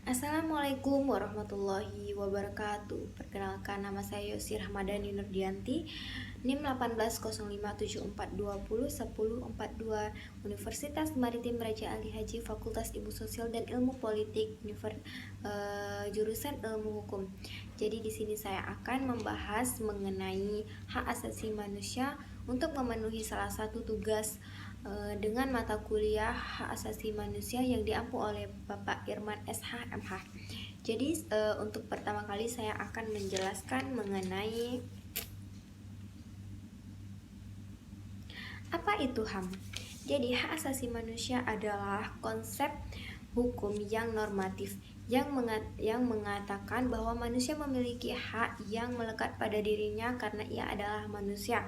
Assalamualaikum warahmatullahi wabarakatuh. Perkenalkan, nama saya Yosi Rahmadani Nurdianti, NIM 180574201042, Universitas Maritim Raja Ali Haji, Fakultas Ilmu Sosial dan Ilmu Politik, jurusan Ilmu Hukum. Jadi di sini saya akan membahas mengenai hak asasi manusia untuk memenuhi salah satu tugas dengan mata kuliah hak asasi manusia yang diampu oleh Bapak Irman SH.MH. Jadi untuk pertama kali saya akan menjelaskan mengenai apa itu HAM. Jadi hak asasi manusia adalah konsep hukum yang normatif yang mengatakan bahwa manusia memiliki hak yang melekat pada dirinya karena ia adalah manusia,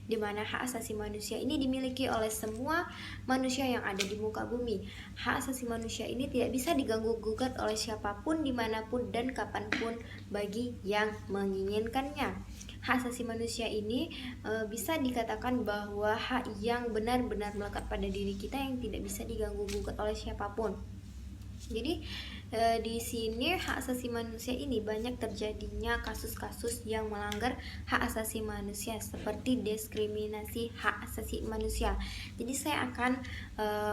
di mana hak asasi manusia ini dimiliki oleh semua manusia yang ada di muka bumi. Hak asasi manusia ini tidak bisa diganggu-gugat oleh siapapun, dimanapun, dan kapanpun bagi yang menginginkannya. Hak asasi manusia ini bisa dikatakan bahwa hak yang benar-benar melekat pada diri kita yang tidak bisa diganggu-gugat oleh siapapun. Jadi di sini hak asasi manusia ini banyak terjadinya kasus-kasus yang melanggar hak asasi manusia seperti diskriminasi hak asasi manusia. Jadi saya akan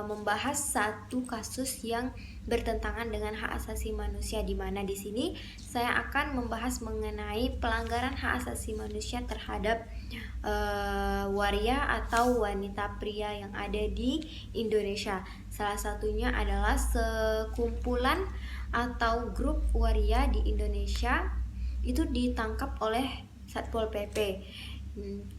membahas satu kasus yang bertentangan dengan hak asasi manusia, di mana di sini saya akan membahas mengenai pelanggaran hak asasi manusia terhadap waria atau wanita pria yang ada di Indonesia. Salah satunya adalah sekumpulan atau grup waria di Indonesia itu ditangkap oleh Satpol PP.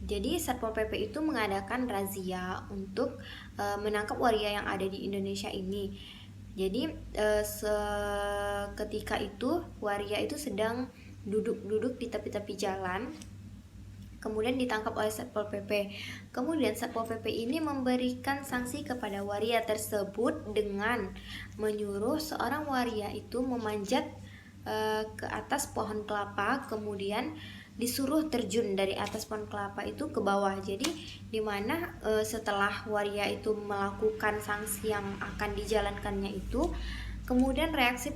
Jadi Satpol PP itu mengadakan razia untuk menangkap waria yang ada di Indonesia ini. Jadi ketika itu waria itu sedang duduk-duduk di tepi-tepi jalan, kemudian ditangkap oleh Satpol PP. Kemudian Satpol PP ini memberikan sanksi kepada waria tersebut dengan menyuruh seorang waria itu memanjat ke atas pohon kelapa, kemudian disuruh terjun dari atas pohon kelapa itu ke bawah. Jadi dimana setelah waria itu melakukan sanksi yang akan dijalankannya itu, kemudian reaksi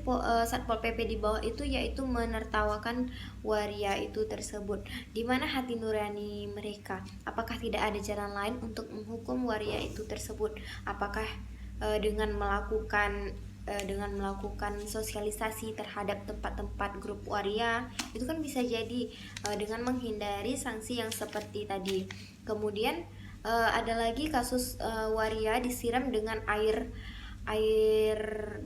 Satpol PP di bawah itu yaitu menertawakan waria itu tersebut. Di mana hati nurani mereka? Apakah tidak ada jalan lain untuk menghukum waria itu tersebut? Apakah dengan melakukan sosialisasi terhadap tempat-tempat grup waria itu kan bisa jadi dengan menghindari sanksi yang seperti tadi. Kemudian ada lagi kasus waria disiram dengan air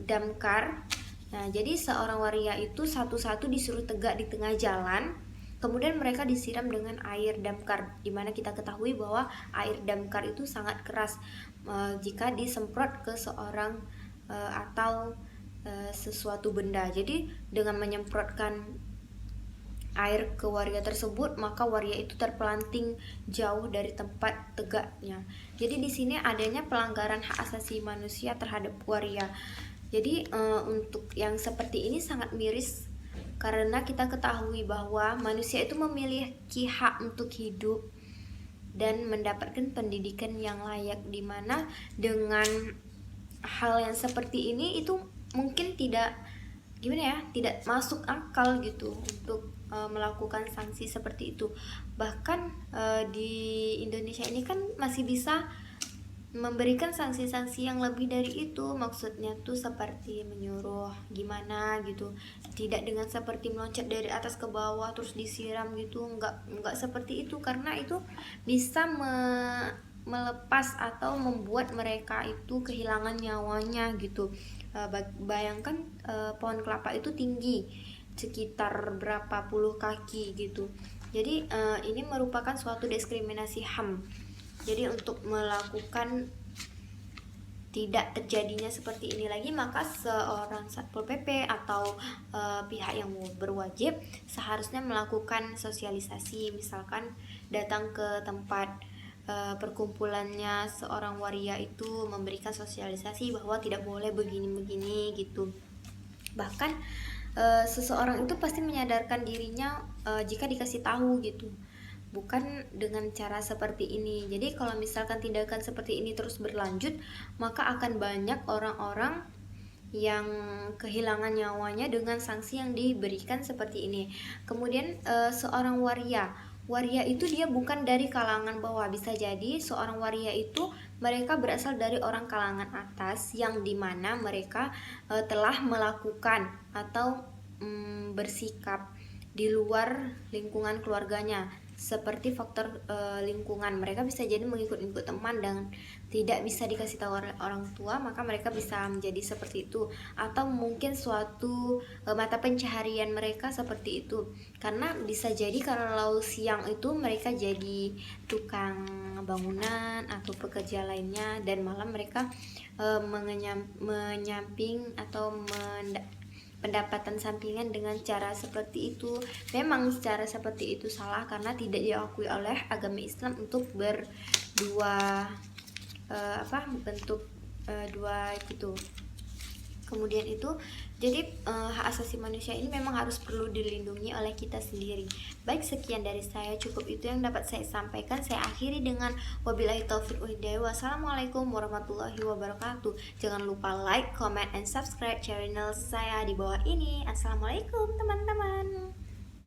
damkar. Nah, jadi seorang waria itu satu-satu disuruh tegak di tengah jalan. Kemudian mereka disiram dengan air damkar, dimana kita ketahui bahwa air damkar itu sangat keras jika disemprot ke seorang atau sesuatu benda. Jadi dengan menyemprotkan air ke waria tersebut, maka waria itu terpelanting jauh dari tempat tegaknya. Jadi di sini adanya pelanggaran hak asasi manusia terhadap waria. Jadi untuk yang seperti ini sangat miris karena kita ketahui bahwa manusia itu memiliki hak untuk hidup dan mendapatkan pendidikan yang layak, dimana dengan hal yang seperti ini itu mungkin tidak tidak masuk akal gitu untuk melakukan sanksi seperti itu. Bahkan di Indonesia ini kan masih bisa memberikan sanksi-sanksi yang lebih dari itu. Maksudnya tuh seperti menyuruh gimana gitu, tidak dengan seperti meloncat dari atas ke bawah terus disiram gitu, enggak seperti itu, karena itu bisa melepas atau membuat mereka itu kehilangan nyawanya gitu. Bayangkan pohon kelapa itu tinggi sekitar berapa puluh kaki gitu. Jadi ini merupakan suatu diskriminasi HAM. Jadi untuk melakukan tidak terjadinya seperti ini lagi, maka seorang Satpol PP atau pihak yang berwajib seharusnya melakukan sosialisasi, misalkan datang ke tempat perkumpulannya seorang waria itu, memberikan sosialisasi bahwa tidak boleh begini-begini gitu. Bahkan seseorang itu pasti menyadarkan dirinya jika dikasih tahu gitu, bukan dengan cara seperti ini. Jadi kalau misalkan tindakan seperti ini terus berlanjut, maka akan banyak orang-orang yang kehilangan nyawanya dengan sanksi yang diberikan seperti ini. Kemudian seorang waria itu dia bukan dari kalangan bawah. Bisa jadi seorang waria itu mereka berasal dari orang kalangan atas, yang dimana mereka telah melakukan atau bersikap di luar lingkungan keluarganya, seperti faktor lingkungan. Mereka bisa jadi mengikut-ikut teman dan tidak bisa dikasih tahu orang tua, maka mereka bisa menjadi seperti itu. Atau mungkin suatu mata pencaharian mereka seperti itu, karena bisa jadi kalau siang itu mereka jadi tukang bangunan atau pekerja lainnya, dan malam mereka menyamping atau pendapatan sampingan dengan cara seperti itu. Memang secara seperti itu salah karena tidak diakui oleh agama Islam untuk berdua bentuk dua itu. Kemudian itu jadi hak asasi manusia ini memang harus perlu dilindungi oleh kita sendiri. Baik, sekian dari saya, cukup itu yang dapat saya sampaikan. Saya akhiri dengan wabillahi taufiq wal hidayah. Wassalamualaikum warahmatullahi wabarakatuh. Jangan lupa like, comment, and subscribe channel saya di bawah ini. Assalamualaikum teman-teman.